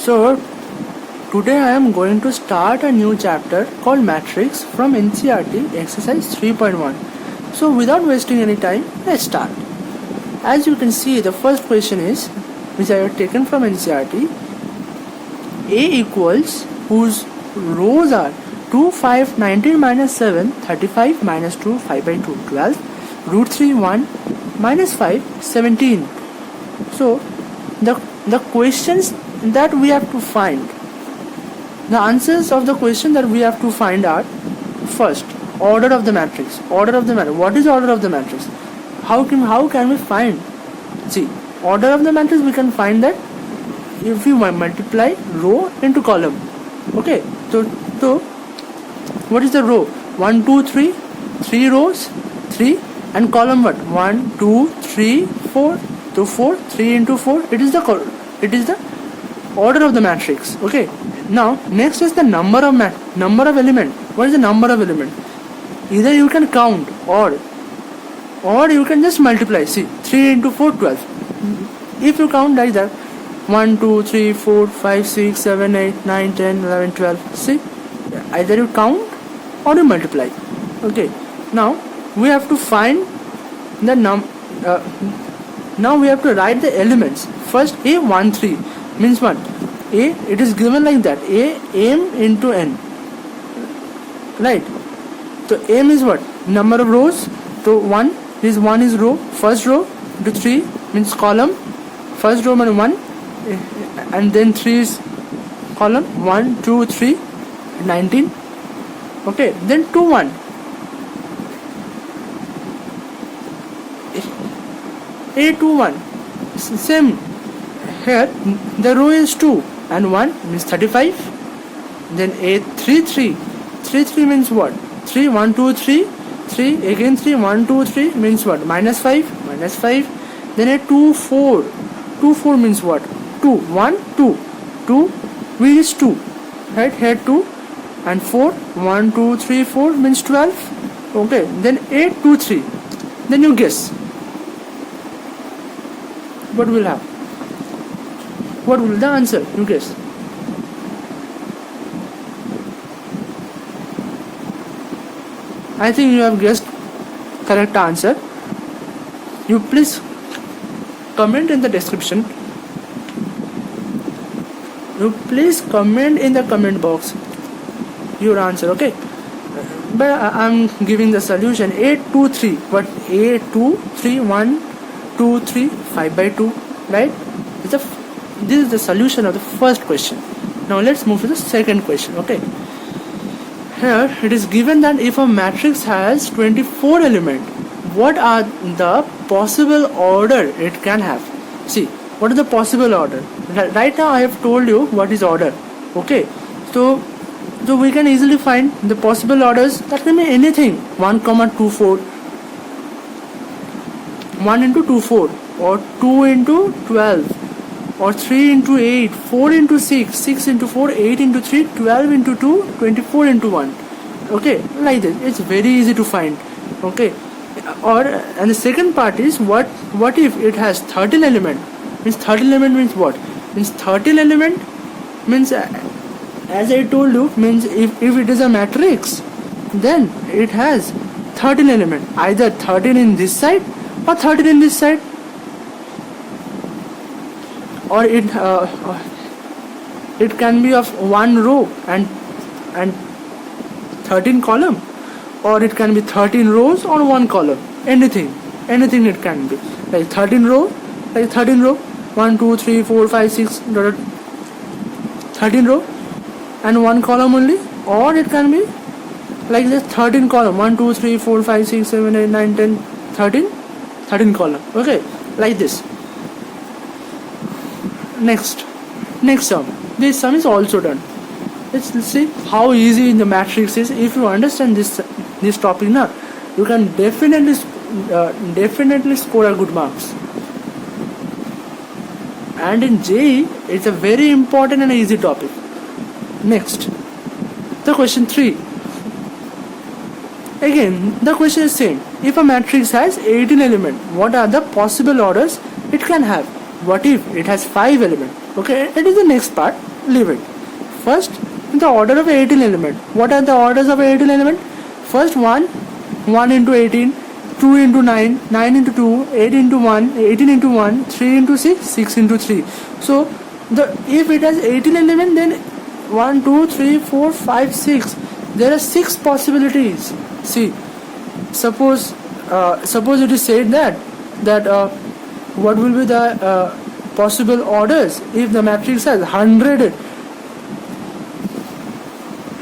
So today I am going to start a new chapter called Matrix from NCERT exercise 3.1. So without wasting any time, let's start. As you can see, the first question is, which I have taken from NCERT, A equals, whose rows are 2, 5, 19 minus 7, 35 minus 2, 5 by 2, 12, root 3, 1, minus 5, 17. So the questions that we have to find, the answers of the question that we have to find are, first, order of the matrix. Order of the matrix. What is order of the matrix? How can we find? See, order of the matrix, we can find that if we multiply row into column. Okay, so what is the row? 1, 2, 3, 3 rows, 3, and column what? 1, 2, 3, 4. So 4, 3 into 4. It is the order of the matrix. Okay. Now next is the number of element. What is the number of element? Either you can count or you can just multiply. See, 3 into 4, 12. If you count like that, 1, 2, 3, 4, 5, 6, 7, 8, 9, 10, 11, 12. See, either you count or you multiply. Okay. Now we have to find the now we have to write the elements. First, A 1, 3 means what? A, it is given like that. A m into n. Right. So m is what? Number of rows. So 1 is row. First row to 3 means column. First row means 1, and then 3 is column. 1, 2, 3, 19. Okay. Then 2, 1. A 2, 1. Same. Here the row is 2 and 1 means 35. Then A 3, 3. 3, 3 means what? 3, 1, 2, 3. 3 again 3, 1, 2, 3 means what? Minus 5. Minus 5. Then A 2, 4. 2, 4 means what? 2, 1, 2. 2 V is 2. Right? Here 2 and 4. 1, 2, 3, 4 means 12. Okay. Then A 2, 3. Then you guess. What will have? What will the answer? You guess. I think you have guessed correct answer. You please comment in the description. You please comment in the comment box your answer. Okay. But I'm giving the solution. 8, 2, 3. What? 8, 2, 3, 1, 2, 3, 5 by 2. Right? This is the solution of the first question. Now let's move to the second question. Okay. Here it is given that if a matrix has 24 elements, what are the possible order it can have? See, what is the possible order? Right now I have told you what is order. Okay. So we can easily find the possible orders. That can be anything. 1, 2, 4. 1 into 2, 4. Or 2 into 12. Or 3 into 8, 4 into 6, 6 into 4, 8 into 3, 12 into 2, 24 into 1. Okay, like this. It's very easy to find. Okay. And the second part is what if it has 13 element? Means 13 element means what? Means 13 element means, as I told you, means if it is a matrix, then it has 13 element. Either 13 in this side or 13 in this side. Or it can be of one row and 13 column, or it can be 13 rows or one column. Anything it can be. Like 13 row, 1, 2, 3, 4, 5, 6, 13 row and one column only. Or it can be like this, 13 column, 1, 2, 3, 4, 5, 6, 7, 8, 9, 10, 13 column. Okay, like this. Next sum. This sum is also done. Let's see how easy the matrix is. If you understand this topic now, you can definitely score a good marks. And in JEE, it's a very important and easy topic. Next, the question 3. Again, the question is same. If a matrix has 18 elements, what are the possible orders it can have? What if it has 5 elements? Okay, it is the next part. leave it. First, the order of 18 element. What are the orders of 18 element? First 1 into 18, 2 into 9, 9 into 2, 8 into 1, 18 into 1, 3 into 6, 6 into 3. So if it has 18 element, then 1, 2, 3, 4, 5, 6. There are 6 possibilities. See, suppose it is said that what will be the possible orders if the matrix has 100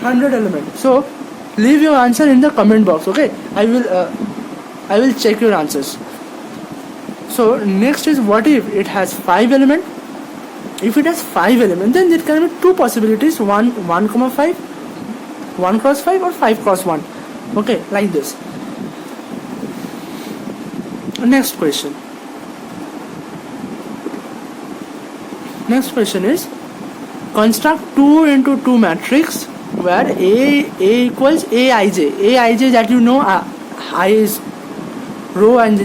elements. So leave your answer in the comment box. Okay, I will check your answers. So next is, what if it has 5 elements? If it has 5 elements, then there can be 2 possibilities: 1 comma 5, 1 cross 5, or 5 cross 1. Okay, like this. Next question is, construct 2 into 2 matrix where A equals Aij. Aij, that you know, I is row and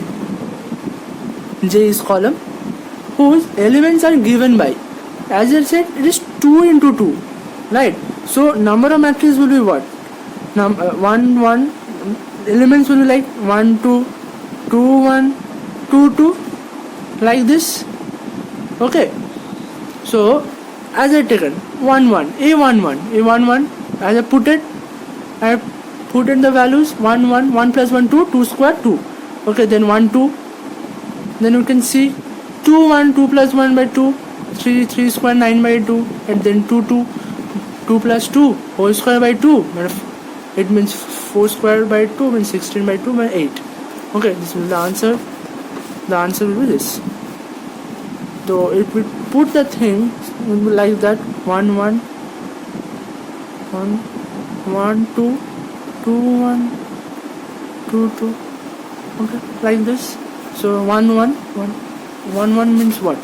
J is column, whose elements are given by, as I said, it is 2 into 2, right? So number of matrices will be what? 1 1, elements will be like 1 2, 2 1, 2 2, like this. Okay, so as I taken 1 1, A11, as I put in the values 1 1, 1 plus 1 2, 2 square 2. Okay, then 1 2, then you can see 2 1, 2 plus 1 by 2, 3 square 9 by 2, and then 2 2, 2 plus 2 whole square by 2, it means 4 square by 2 means 16 by 2 by 8. Okay, this is the answer. The answer will be this. So if we put the thing like that, 1 1 1 1 2 2 1 2 2, okay, like this. So 1 1 1 1 1 means what?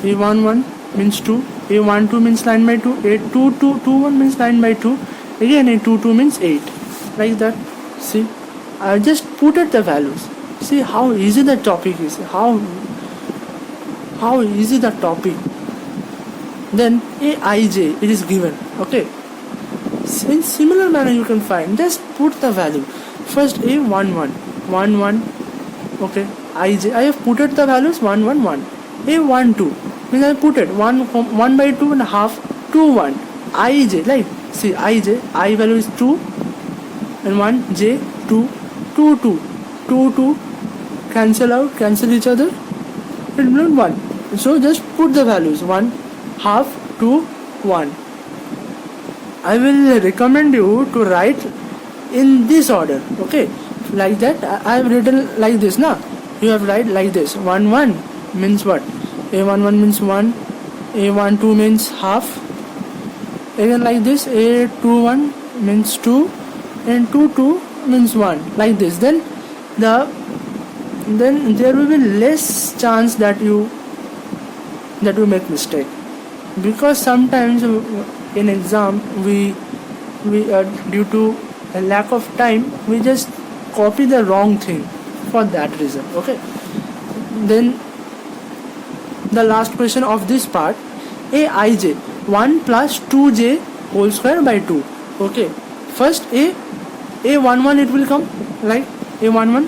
A11 means 2, A12 means 9 by 2, A22 21 means 9 by 2, again A22 means 8, like that. See, I just put it the values. See how easy the topic is, how easy the topic. Then Aij, it is given. Okay, in similar manner you can find, just put the value. First A11 1 1, okay, Ij, I have put it the values 1 1 1. A12 means I put it 1 by 2 and a half, 2 1. Ij, like, see, Ij, I value is 2 and 1, J 2 2 2 2 2, cancel each other, it will be 1. So just put the values 1 half 2 1. I will recommend you to write in this order. Okay, like that. I have written like this now. You have write like this. 1 1 means what? A11 means 1, A12 means half, again like this. A21 means 2 and 2 2 means 1, like this. Then there will be less chance that you make mistake, because sometimes in exam we due to a lack of time we just copy the wrong thing, for that reason. Okay, then the last question of this part, Aij, 1 plus 2j whole square by 2. Okay, first A11 it will come like A11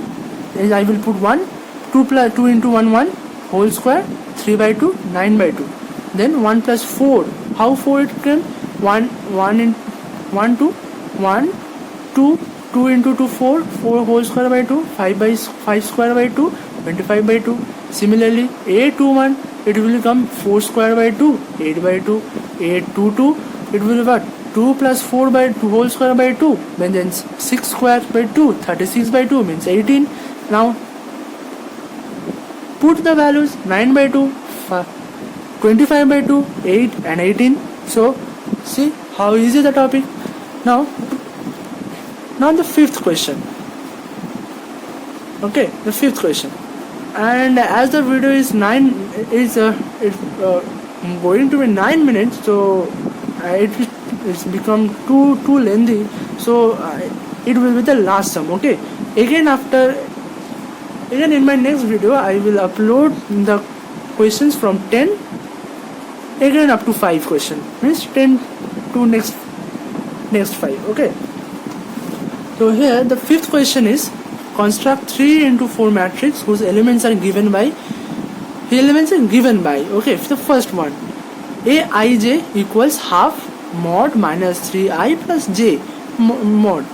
is, I will put 1, 2 plus 2 into 1 1 whole square, 3 by 2 9 by 2. Then 1 plus 4, how 4 it came? 1 2 1 2 2 into 2 4 whole square by 2, 5 square by 2, 25 by 2. Similarly A21 it will become 4 square by 2, 8 by 2. A22 it will be what? 2 plus 4 by 2 whole square by 2, then 6 square by 2, 36 by 2 means 18. Now put the values 9 by 2, 25 by 2, 8 and 18. So see how easy the topic. Now the fifth question. Okay, the fifth question. And as the video is going to be 9 minutes, so it's become too lengthy. So it will be the last sum. Okay, again in my next video I will upload the questions from 10 again up to 5 question, means 10 to next 5. Okay, so here the fifth question is construct 3 into 4 matrix whose elements are given by okay, the first one, aij equals half mod minus 3i plus j mod.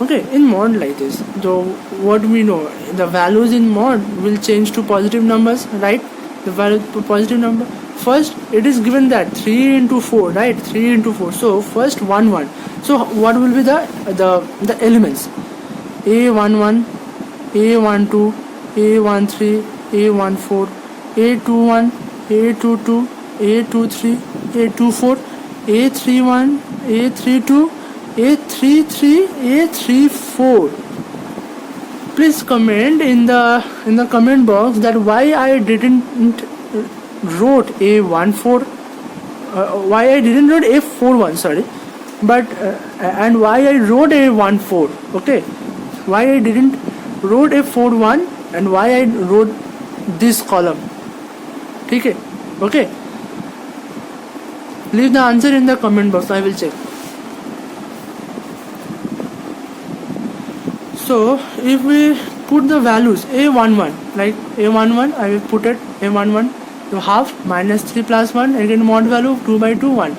Okay, in mod like this, so what we know, the values in mod will change to positive numbers, right? The value to positive number. First it is given that 3 into 4, right? 3 into 4, so first 1 1. So what will be the elements? a11, a12, a13, a14, a21, a22, a23, a24, a31, a32, a33, a34. Please comment in the comment box that why I didn't wrote a14, why I didn't wrote a41, sorry, but and why I wrote a14. Okay, why I didn't wrote a41 and why I wrote this column. Okay, okay. Leave the answer in the comment box. I will check. So if we put the values a11, like a11, I will put it a11 to half minus 3 plus 1, again mod value 2 by 2 1,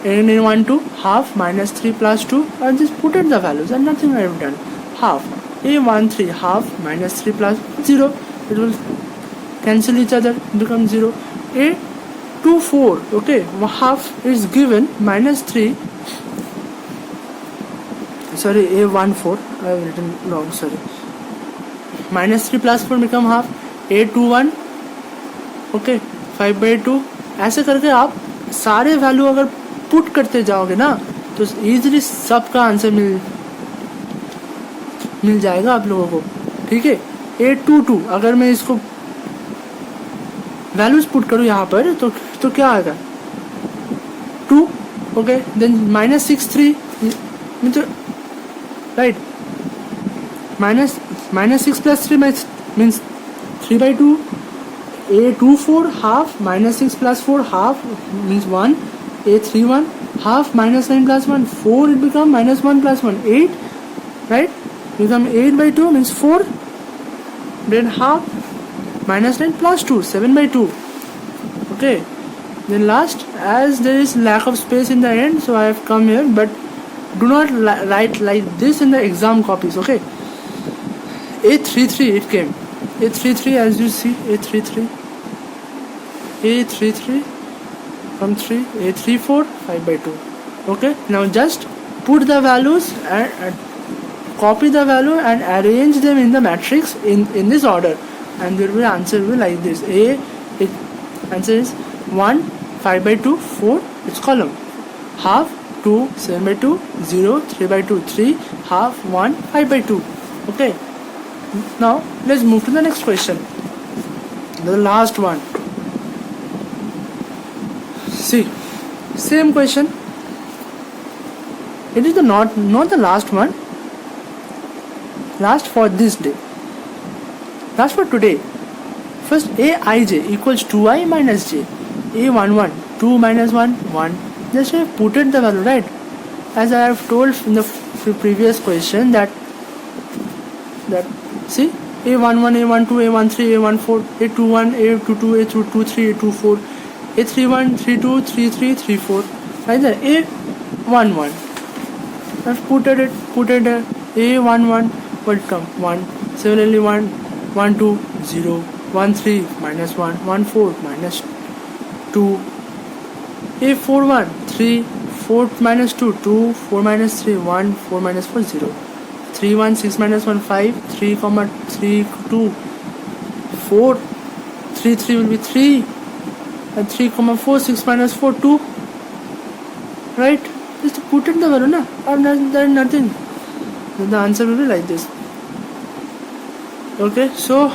again a12 half minus 3 plus 2. I just put it the values and nothing I have done. Half a13 half minus 3 plus 0, it will cancel each other, become 0. a24, okay, half is given minus 3, sorry, a14 I have written wrong, sorry, minus 3 plus 4 become half, a21, okay, 5 by 2. ऐसे करके आप सारे value अगर put करते जाओगे ना तो easily सबका आंसर मिल जाएगा आप लोगों को. ठीक है, a22 अगर मैं इसको वैल्यूज पुट करूँ यहाँ पर तो क्या आएगा 2, okay, then minus 6 3 right, minus 6 plus 3 means 3 by 2. a24 half minus 6 plus 4 half means 1. a31 half minus 9 plus 1 4, it become minus 1 plus 1 8, right, become 8 by 2 means 4, then half minus 9 plus 2 7 by 2. Okay, then last, as there is lack of space in the end, so I have come here, but do not write like this in the exam copies. Okay, a33 it came, a33 as you see, a33 from 3, a34 5 by 2. Okay, now just put the values and copy the value and arrange them in the matrix in this order, and there will answer will like this. Answer is 1 5 by 2 4, its column, half 2 7 by 2 0 3 by 2 3, half 1 5 by 2. Okay, now let's move to the next question, the last one. See, same question. It is not the last one, last for this day, last for today. First, aij equals 2i minus j, a11 2 minus 1 1. Just I have put it the value, right, as I have told in the previous question that see, a11 a12 a13 a14 a21 a22 a23 a24 a31 32 33 34, right there, a11 I've put it a11 will come 1 7 1 1 2 0 1 3 minus 1 1 4 minus 2, a41 3 4 minus 2 2 4 minus 3 1 4 minus 4 0 3 1 6 minus 1 5 3 comma 3 2 4 3 3 will be 3 and 3 comma 4 6 minus 4 2, right, just put in the value na, or there nothing, then the answer will be like this. Okay, so